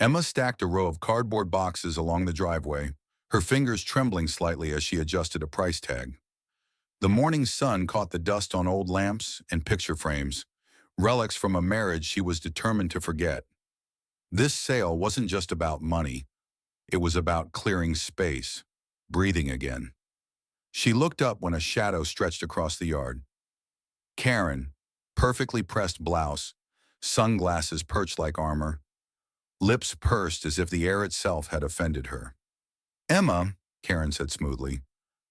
Emma stacked a row of cardboard boxes along the driveway, her fingers trembling slightly as she adjusted a price tag. The morning sun caught the dust on old lamps and picture frames, relics from a marriage she was determined to forget. This sale wasn't just about money, it was about clearing space, breathing again. She looked up when a shadow stretched across the yard. Karen, perfectly pressed blouse, sunglasses perched like armor, lips pursed as if the air itself had offended her. "Emma," Karen said smoothly,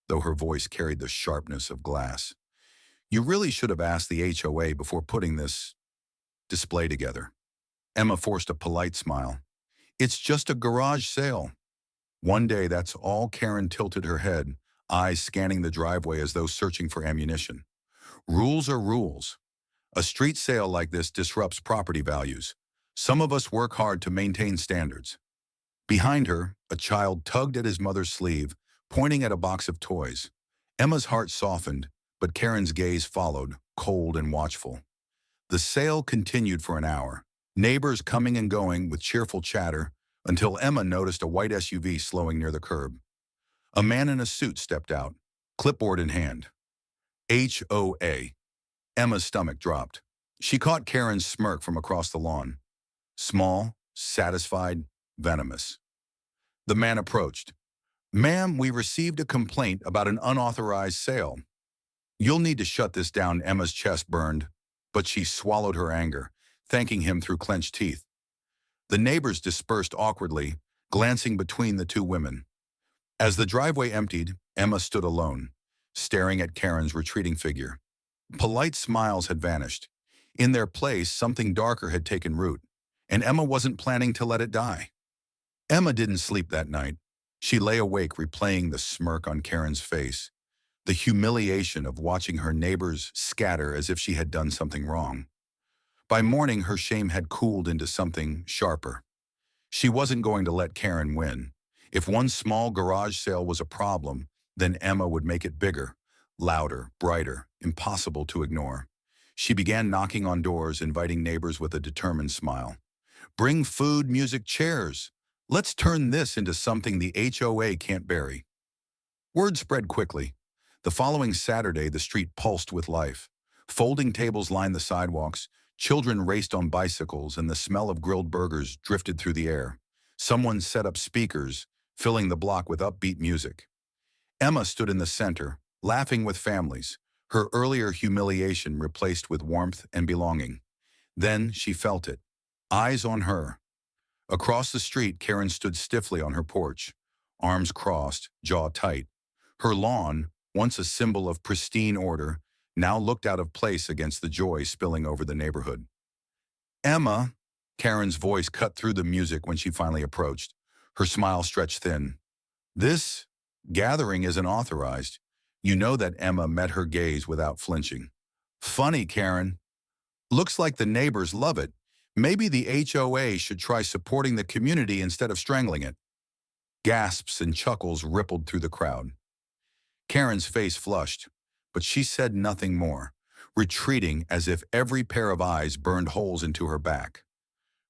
though her voice carried the sharpness of glass, "you really should have asked the HOA before putting this display together." Emma forced a polite smile. "It's just a garage sale." One day, that's all. Karen tilted her head, eyes scanning the driveway as though searching for ammunition. "Rules are rules. A street sale like this disrupts property values. Some of us work hard to maintain standards." Behind her, a child tugged at his mother's sleeve, pointing at a box of toys. Emma's heart softened, but Karen's gaze followed, cold and watchful. The sale continued for an hour, neighbors coming and going with cheerful chatter, until Emma noticed a white SUV slowing near the curb. A man in a suit stepped out, clipboard in hand. HOA. Emma's stomach dropped. She caught Karen's smirk from across the lawn. Small, satisfied, venomous. The man approached. "Ma'am, we received a complaint about an unauthorized sale." "You'll need to shut this down." Emma's chest burned, but she swallowed her anger, thanking him through clenched teeth. The neighbors dispersed awkwardly, glancing between the two women. As the driveway emptied, Emma stood alone, staring at Karen's retreating figure. Polite smiles had vanished. In their place, something darker had taken root, and Emma wasn't planning to let it die. Emma didn't sleep that night. She lay awake replaying the smirk on Karen's face, the humiliation of watching her neighbors scatter as if she had done something wrong. By morning, her shame had cooled into something sharper. She wasn't going to let Karen win. If one small garage sale was a problem, then Emma would make it bigger, louder, brighter, impossible to ignore. She began knocking on doors, inviting neighbors with a determined smile. "Bring food, music, chairs. Let's turn this into something the HOA can't bury." Word spread quickly. The following Saturday, the street pulsed with life. Folding tables lined the sidewalks, children raced on bicycles, and the smell of grilled burgers drifted through the air. Someone set up speakers, filling the block with upbeat music. Emma stood in the center, laughing with families, her earlier humiliation replaced with warmth and belonging. Then she felt it. Eyes on her. Across the street, Karen stood stiffly on her porch, arms crossed, jaw tight. Her lawn, once a symbol of pristine order, now looked out of place against the joy spilling over the neighborhood. "Emma," Karen's voice cut through the music when she finally approached. Her smile stretched thin. "This gathering isn't authorized." You know that. Emma met her gaze without flinching. "Funny, Karen. Looks like the neighbors love it. Maybe the HOA should try supporting the community instead of strangling it." Gasps and chuckles rippled through the crowd. Karen's face flushed, but she said nothing more, retreating as if every pair of eyes burned holes into her back.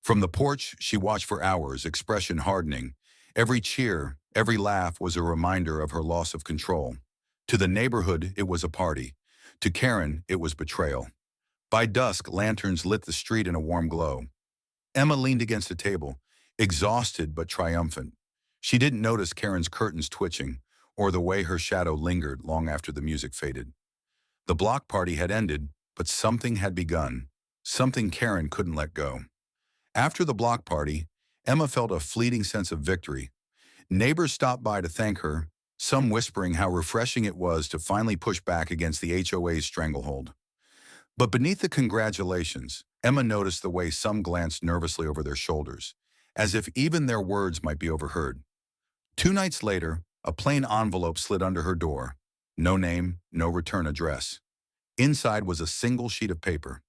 From the porch, she watched for hours, expression hardening. Every cheer, every laugh was a reminder of her loss of control. To the neighborhood, it was a party. To Karen, it was betrayal. By dusk, lanterns lit the street in a warm glow. Emma leaned against a table, exhausted but triumphant. She didn't notice Karen's curtains twitching, or the way her shadow lingered long after the music faded. The block party had ended, but something had begun, something Karen couldn't let go. After the block party, Emma felt a fleeting sense of victory. Neighbors stopped by to thank her, some whispering how refreshing it was to finally push back against the HOA's stranglehold. But beneath the congratulations, Emma noticed the way some glanced nervously over their shoulders, as if even their words might be overheard. 2 nights later, a plain envelope slid under her door. No name, no return address. Inside was a single sheet of paper.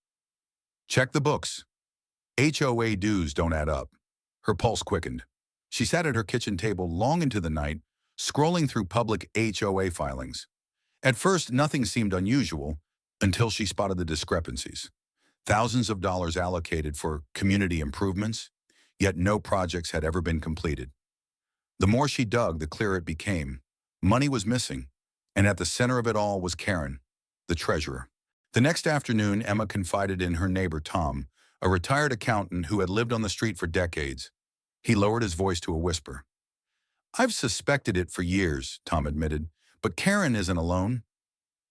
"Check the books. HOA dues don't add up." Her pulse quickened. She sat at her kitchen table long into the night, scrolling through public HOA filings. At first, nothing seemed unusual until she spotted the discrepancies. Thousands of dollars allocated for community improvements, yet no projects had ever been completed. The more she dug, the clearer it became. Money was missing, and at the center of it all was Karen, the treasurer. The next afternoon, Emma confided in her neighbor Tom, a retired accountant who had lived on the street for decades. He lowered his voice to a whisper. "I've suspected it for years," Tom admitted, "but Karen isn't alone.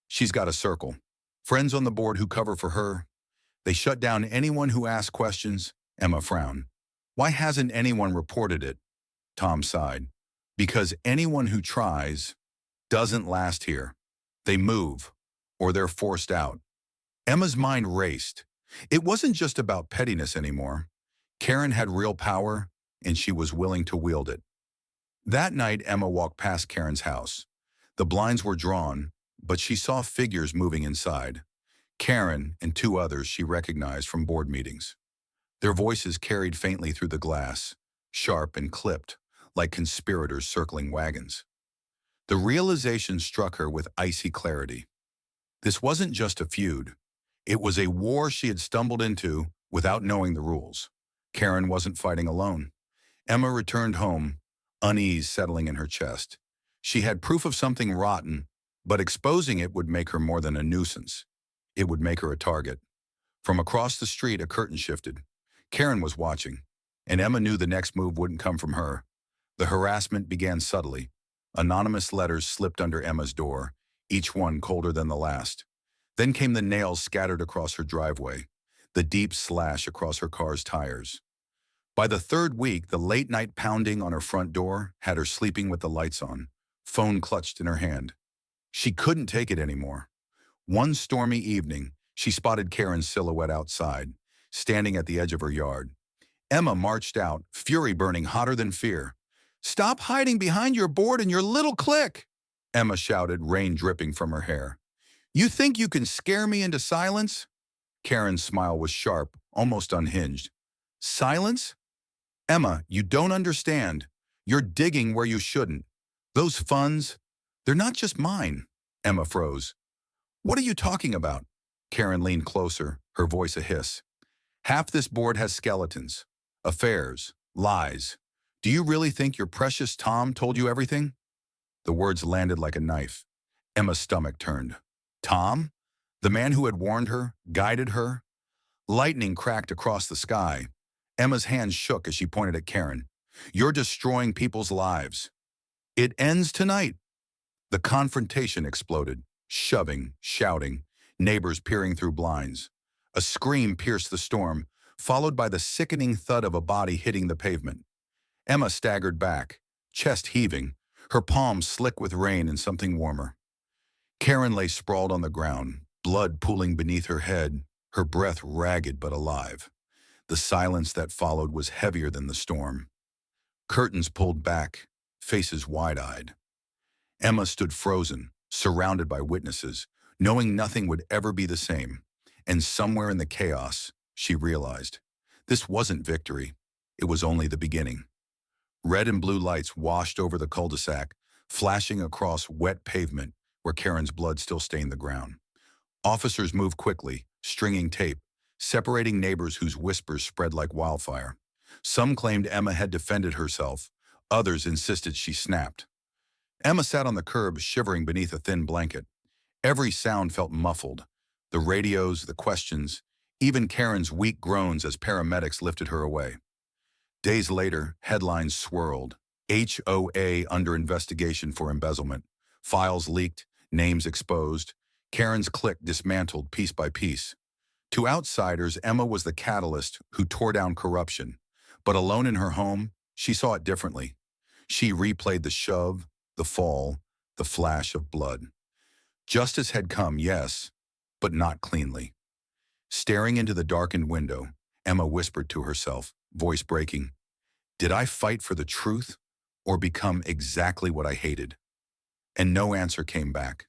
She's got a circle. Friends on the board who cover for her. They shut down anyone who asks questions." Emma frowned. "Why hasn't anyone reported it?" Tom sighed. "Because anyone who tries doesn't last here. They move, or they're forced out." Emma's mind raced. It wasn't just about pettiness anymore. Karen had real power, and she was willing to wield it. That night, Emma walked past Karen's house. The blinds were drawn, but she saw figures moving inside. Karen and two others she recognized from board meetings. Their voices carried faintly through the glass, sharp and clipped, like conspirators circling wagons. The realization struck her with icy clarity. This wasn't just a feud. It was a war she had stumbled into without knowing the rules. Karen wasn't fighting alone. Emma returned home, unease settling in her chest. She had proof of something rotten, but exposing it would make her more than a nuisance. It would make her a target. From across the street, a curtain shifted. Karen was watching, and Emma knew the next move wouldn't come from her. The harassment began subtly. Anonymous letters slipped under Emma's door, each one colder than the last. Then came the nails scattered across her driveway, the deep slash across her car's tires. By the third week, the late-night pounding on her front door had her sleeping with the lights on, phone clutched in her hand. She couldn't take it anymore. One stormy evening, she spotted Karen's silhouette outside, standing at the edge of her yard. Emma marched out, fury burning hotter than fear. "Stop hiding behind your board and your little clique!" Emma shouted, rain dripping from her hair. "You think you can scare me into silence?" Karen's smile was sharp, almost unhinged. "Silence? Emma, you don't understand. You're digging where you shouldn't. Those funds, they're not just mine." Emma froze. "What are you talking about?" Karen leaned closer, her voice a hiss. "Half this board has skeletons, affairs, lies. Do you really think your precious Tom told you everything?" The words landed like a knife. Emma's stomach turned. Tom? The man who had warned her, guided her? Lightning cracked across the sky. Emma's hands shook as she pointed at Karen. "You're destroying people's lives. It ends tonight." The confrontation exploded, shoving, shouting, neighbors peering through blinds. A scream pierced the storm, followed by the sickening thud of a body hitting the pavement. Emma staggered back, chest heaving, her palms slick with rain and something warmer. Karen lay sprawled on the ground, blood pooling beneath her head, her breath ragged but alive. The silence that followed was heavier than the storm. Curtains pulled back, faces wide-eyed. Emma stood frozen, surrounded by witnesses, knowing nothing would ever be the same. And somewhere in the chaos, she realized, this wasn't victory. It was only the beginning. Red and blue lights washed over the cul-de-sac, flashing across wet pavement where Karen's blood still stained the ground. Officers moved quickly, stringing tape, separating neighbors whose whispers spread like wildfire. Some claimed Emma had defended herself. Others insisted she snapped. Emma sat on the curb, shivering beneath a thin blanket. Every sound felt muffled. The radios, the questions, even Karen's weak groans as paramedics lifted her away. Days later, headlines swirled. HOA under investigation for embezzlement. Files leaked, names exposed. Karen's clique dismantled piece by piece. To outsiders, Emma was the catalyst who tore down corruption. But alone in her home, she saw it differently. She replayed the shove, the fall, the flash of blood. Justice had come, yes, but not cleanly. Staring into the darkened window, Emma whispered to herself, voice breaking, "Did I fight for the truth or become exactly what I hated?" And no answer came back.